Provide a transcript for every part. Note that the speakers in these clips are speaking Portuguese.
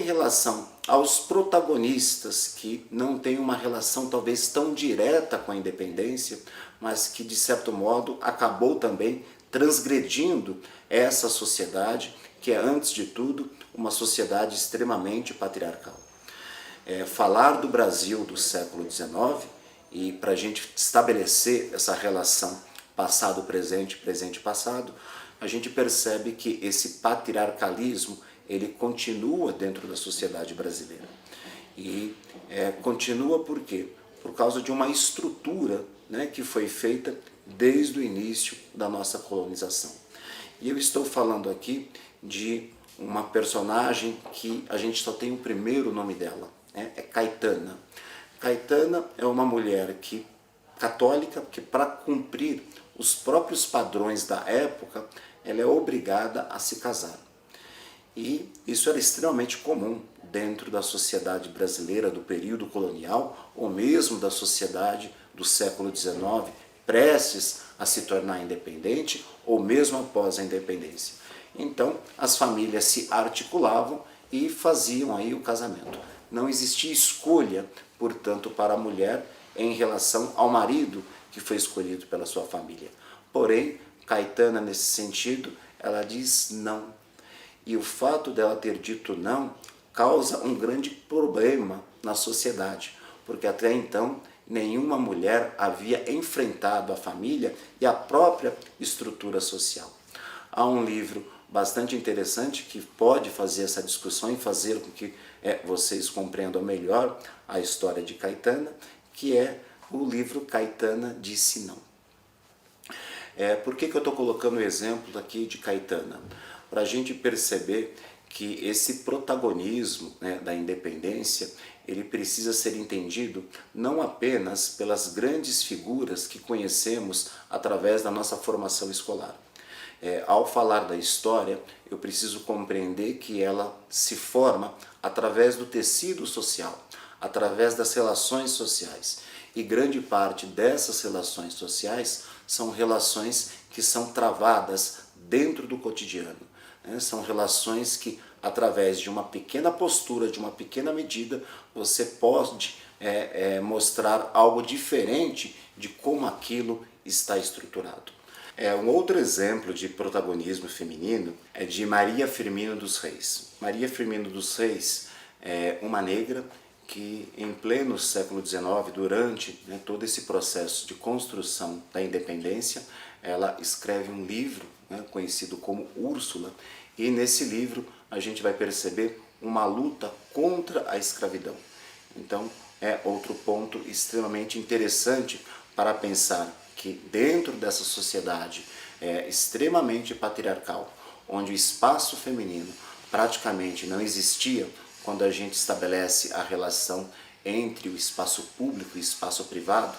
relação aos protagonistas que não têm uma relação talvez tão direta com a independência, mas que de certo modo acabou também transgredindo essa sociedade, que é antes de tudo uma sociedade extremamente patriarcal. Falar do Brasil do século XIX, e para a gente estabelecer essa relação passado-presente, presente-passado, a gente percebe que esse patriarcalismo ele continua dentro da sociedade brasileira. E continua por quê? Por causa de uma estrutura, né, que foi feita desde o início da nossa colonização. E eu estou falando aqui de uma personagem que a gente só tem o primeiro nome dela, né? É Caetana. Caetana é uma mulher católica que, para cumprir os próprios padrões da época, ela é obrigada a se casar. E isso era extremamente comum dentro da sociedade brasileira do período colonial, ou mesmo da sociedade do século XIX, prestes a se tornar independente, ou mesmo após a independência. Então, as famílias se articulavam e faziam aí o casamento. Não existia escolha, portanto, para a mulher em relação ao marido que foi escolhido pela sua família. Porém, Caetana, nesse sentido, ela diz não. E o fato dela ter dito não causa um grande problema na sociedade, porque até então nenhuma mulher havia enfrentado a família e a própria estrutura social. Há um livro bastante interessante que pode fazer essa discussão e fazer com que vocês compreendam melhor a história de Caetana, que é o livro Caetana Disse Não. Por que eu estou colocando o exemplo aqui de Caetana? Para a gente perceber que esse protagonismo, né, da independência, ele precisa ser entendido não apenas pelas grandes figuras que conhecemos através da nossa formação escolar. Ao falar da história, eu preciso compreender que ela se forma através do tecido social, através das relações sociais. E grande parte dessas relações sociais são relações que são travadas dentro do cotidiano. São relações que, através de uma pequena postura, de uma pequena medida, você pode mostrar algo diferente de como aquilo está estruturado. Um outro exemplo de protagonismo feminino é de Maria Firmina dos Reis. Maria Firmina dos Reis é uma negra que, em pleno século XIX, durante todo esse processo de construção da independência, ela escreve um livro conhecido como Úrsula, e nesse livro a gente vai perceber uma luta contra a escravidão. Então é outro ponto extremamente interessante para pensar que dentro dessa sociedade extremamente patriarcal, onde o espaço feminino praticamente não existia, quando a gente estabelece a relação entre o espaço público e o espaço privado,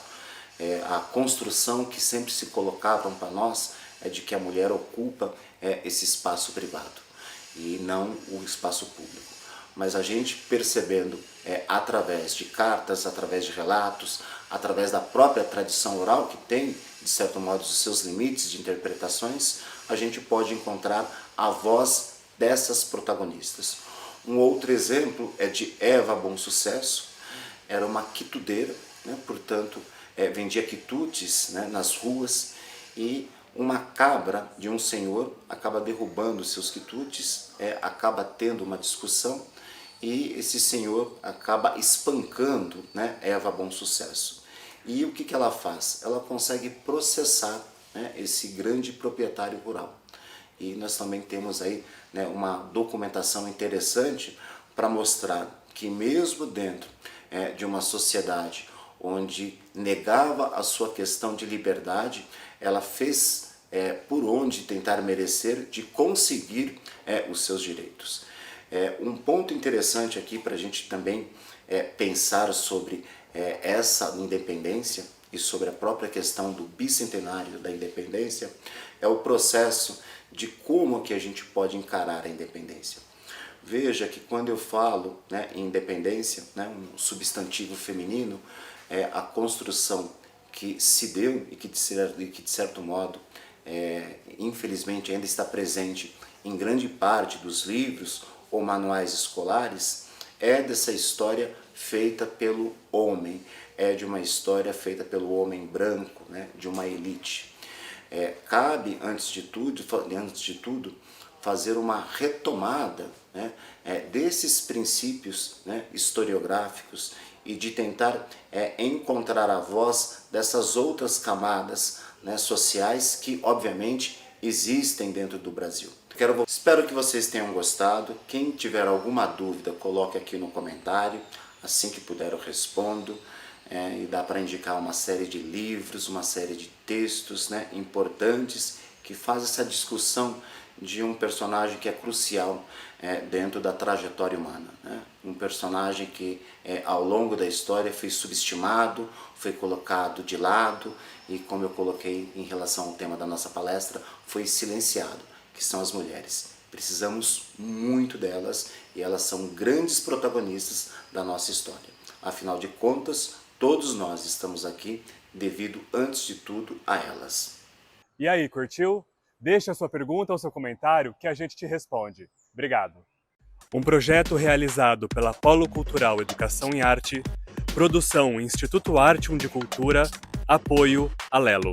a construção que sempre se colocavam para nós é de que a mulher ocupa esse espaço privado e não o espaço público. Mas a gente percebendo através de cartas, através de relatos, através da própria tradição oral, que tem, de certo modo, os seus limites de interpretações, a gente pode encontrar a voz dessas protagonistas. Um outro exemplo é de Eva Bom Sucesso. Era uma quitudeira, portanto, vendia quitutes nas ruas, e uma cabra de um senhor acaba derrubando seus quitutes, acaba tendo uma discussão, e esse senhor acaba espancando Eva Bom Sucesso. E o que ela faz? Ela consegue processar esse grande proprietário rural. E nós também temos aí uma documentação interessante para mostrar que mesmo dentro de uma sociedade onde negava a sua questão de liberdade, ela fez por onde tentar merecer de conseguir os seus direitos. Um ponto interessante aqui para a gente também pensar sobre essa independência e sobre a própria questão do bicentenário da independência é o processo de como que a gente pode encarar a independência. Veja que quando eu falo em independência, um substantivo feminino, a construção que se deu e que de certo modo, infelizmente, ainda está presente em grande parte dos livros ou manuais escolares é dessa história feita pelo homem, é de uma história feita pelo homem branco, né, de uma elite. Cabe, antes de tudo, fazer uma retomada, né, desses princípios, né, historiográficos e de tentar encontrar a voz dessas outras camadas, né, sociais que, obviamente, existem dentro do Brasil. Espero que vocês tenham gostado. Quem tiver alguma dúvida, coloque aqui no comentário. Assim que puder eu respondo. E dá para indicar uma série de livros, uma série de textos, né, importantes que faz essa discussão de um personagem que é crucial dentro da trajetória humana, né? Um personagem que ao longo da história foi subestimado, foi colocado de lado e, como eu coloquei em relação ao tema da nossa palestra, foi silenciado, que são as mulheres. Precisamos muito delas e elas são grandes protagonistas da nossa história. Afinal de contas, todos nós estamos aqui devido, antes de tudo, a elas. E aí, curtiu? Deixe a sua pergunta ou seu comentário que a gente te responde. Obrigado. Um projeto realizado pela Polo Cultural Educação e Arte, produção Instituto Artium de Cultura, apoio Alelo.